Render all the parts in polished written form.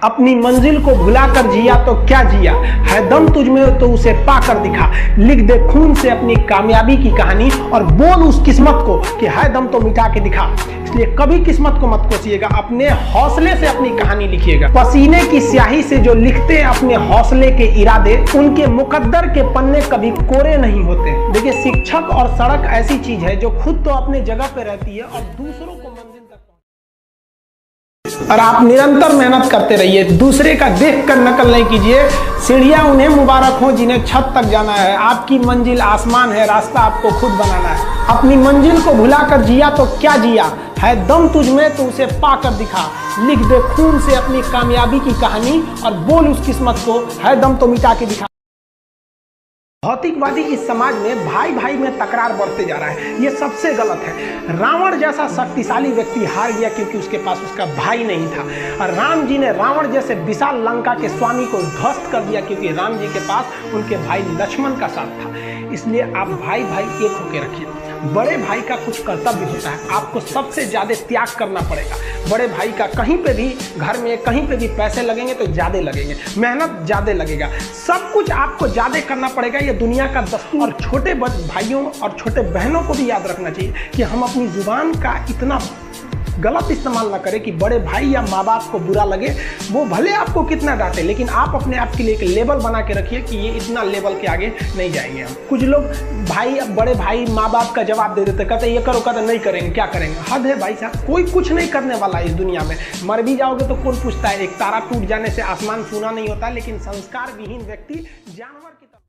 अपनी मंजिल को भुलाकर जिया तो क्या जिया, है दम तुझ में तो उसे पाकर दिखा। लिख दे खून से अपनी कामयाबी की कहानी और बोल उस किस्मत को कि है दम तो मिटा के दिखा। इसलिए कभी किस्मत को मत कोसिएगा, अपने हौसले से अपनी कहानी लिखिएगा। पसीने की स्याही से जो लिखते हैं अपने हौसले के इरादे, उनके मुकद्दर के पन्ने कभी कोरे नहीं होते। देखिए, शिक्षक और सड़क ऐसी चीज है जो खुद तो अपने जगह पे रहती है और दूसरों को मंजिल तक, और आप निरंतर मेहनत करते रहिए। दूसरे का देखकर नकल नहीं कीजिए। सीढ़ियां उन्हें मुबारक हो जिन्हें छत तक जाना है। आपकी मंजिल आसमान है, रास्ता आपको खुद बनाना है। अपनी मंजिल को भुलाकर जिया तो क्या जिया, है दम तुझ में तो उसे पाकर दिखा। लिख दे खून से अपनी कामयाबी की कहानी और बोल उस किस्मत को, है दम तो मिटा के दिखा। भौतिकवादी इस समाज में भाई भाई में तकरार बढ़ते जा रहा है, ये सबसे गलत है। रावण जैसा शक्तिशाली व्यक्ति हार गया क्योंकि उसके पास उसका भाई नहीं था, और राम जी ने रावण जैसे विशाल लंका के स्वामी को ध्वस्त कर दिया क्योंकि राम जी के पास उनके भाई लक्ष्मण का साथ था। इसलिए आप भाई भाई एक होकर रखिए। बड़े भाई का कुछ कर्तव्य होता है, आपको सबसे ज्यादा त्याग करना पड़ेगा। बड़े भाई का कहीं पे भी घर में कहीं पे भी पैसे लगेंगे तो ज्यादा लगेंगे, मेहनत ज्यादा लगेगा, सब कुछ आपको ज्यादा करना पड़ेगा। ये दुनिया का दस्तूर। और छोटे भाइयों और छोटे बहनों को भी याद रखना चाहिए कि हम अपनी जुबान का इतना गलत इस्तेमाल ना करें कि बड़े भाई या माँ बाप को बुरा लगे। वो भले आपको कितना डांटे, लेकिन आप अपने आप के लिए एक लेवल बना के रखिए कि ये इतना लेवल के आगे नहीं जाएंगे हम। कुछ लोग भाई, बड़े भाई माँ बाप का जवाब दे देते, कहते ये करो, कहते नहीं करेंगे, क्या करेंगे। हद है भाई साहब, कोई कुछ नहीं करने वाला है इस दुनिया में। मर भी जाओगे तो कौन पूछता है। एक तारा टूट जाने से आसमान सूना नहीं होता, लेकिन संस्कार विहीन व्यक्ति जानवर की तरह।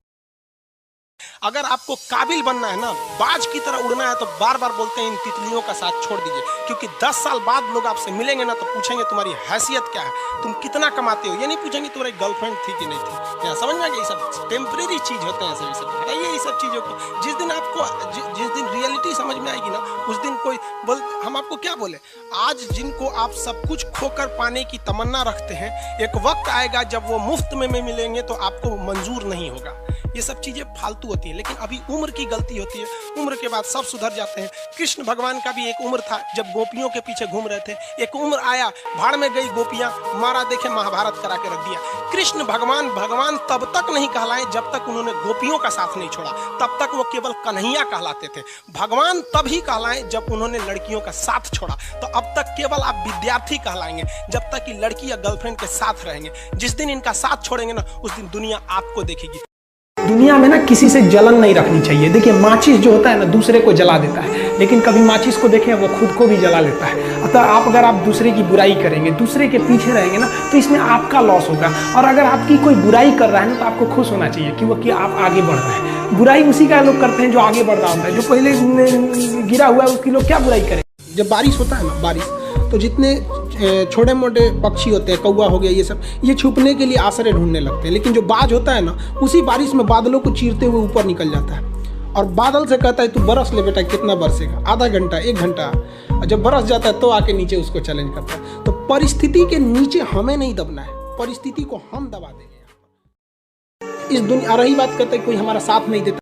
अगर आपको काबिल बनना है ना, बाज की तरह उड़ना है, तो बार बार बोलते हैं इन तितलियों का साथ छोड़ दीजिए, क्योंकि 10 साल बाद लोग आपसे मिलेंगे ना तो पूछेंगे तुम्हारी हैसियत क्या है, तुम कितना कमाते हो। ये नहीं पूछेंगे तुम्हारी गर्लफ्रेंड थी कि नहीं थी। क्या समझ में आ गया? ये सब टेम्परेरी चीज होते हैं, सभी सब हटाइए ये सब चीजों को। जिस दिन आपको जिस दिन रियलिटी समझ में आएगी ना, उस दिन कोई बोल, हम आपको क्या बोले। आज जिनको आप सब कुछ खोकर पाने की तमन्ना रखते हैं, एक वक्त आएगा जब वो मुफ्त में मिलेंगे तो आपको मंजूर नहीं होगा। ये सब चीजें फालतू होती है, लेकिन अभी उम्र की गलती होती है। उम्र के बाद सब सुधर जाते हैं। कृष्ण भगवान का भी एक उम्र था जब गोपियों के पीछे घूम रहे थे। एक उम्र आया, भाड़ में गई गोपियां, मारा देखे महाभारत करा के रख दिया। कृष्ण भगवान तब तक नहीं कहलाए जब तक उन्होंने गोपियों का साथ नहीं छोड़ा, तब तक वो केवल कन्हैया कहलाते थे। भगवान तभी कहलाए जब उन्होंने लड़कियों का साथ छोड़ा। तो अब तक केवल आप विद्यार्थी कहलाएंगे जब तक कि लड़की या गर्लफ्रेंड के साथ रहेंगे। जिस दिन इनका साथ छोड़ेंगे ना, उस दिन दुनिया आपको देखेगी। दुनिया में ना किसी से जलन नहीं रखनी चाहिए। देखिए, माचिस जो होता है ना, दूसरे को जला देता है, लेकिन कभी माचिस को देखें वो खुद को भी जला लेता है। अतः अगर आप दूसरे की बुराई करेंगे, दूसरे के पीछे रहेंगे ना, तो इसमें आपका लॉस होगा। और अगर आपकी कोई बुराई कर रहा है ना, तो आपको खुश होना चाहिए कि आप आगे बढ़ रहे हैं। बुराई उसी का लोग करते हैं जो आगे बढ़ रहा होता है। जो पहले गिरा हुआ है उसकी लोग क्या बुराई करें। जब बारिश होता है ना, बारिश तो जितने छोटे मोटे पक्षी होते हैं, कौवा हो गया, ये सब, ये छुपने के लिए आश्रय ढूंढने लगते हैं। लेकिन जो बाज होता है ना, उसी बारिश में बादलों को चीरते हुए ऊपर निकल जाता है और बादल से कहता है तू बरस ले बेटा। कितना बरसेगा? आधा घंटा, 1 घंटा। और जब बरस जाता है तो आके नीचे उसको चैलेंज करता है। तो परिस्थिति के नीचे हमें नहीं दबना है, परिस्थिति को हम दबा देंगे। इस दुनिया, रही बात करते कोई हमारा साथ नहीं देता।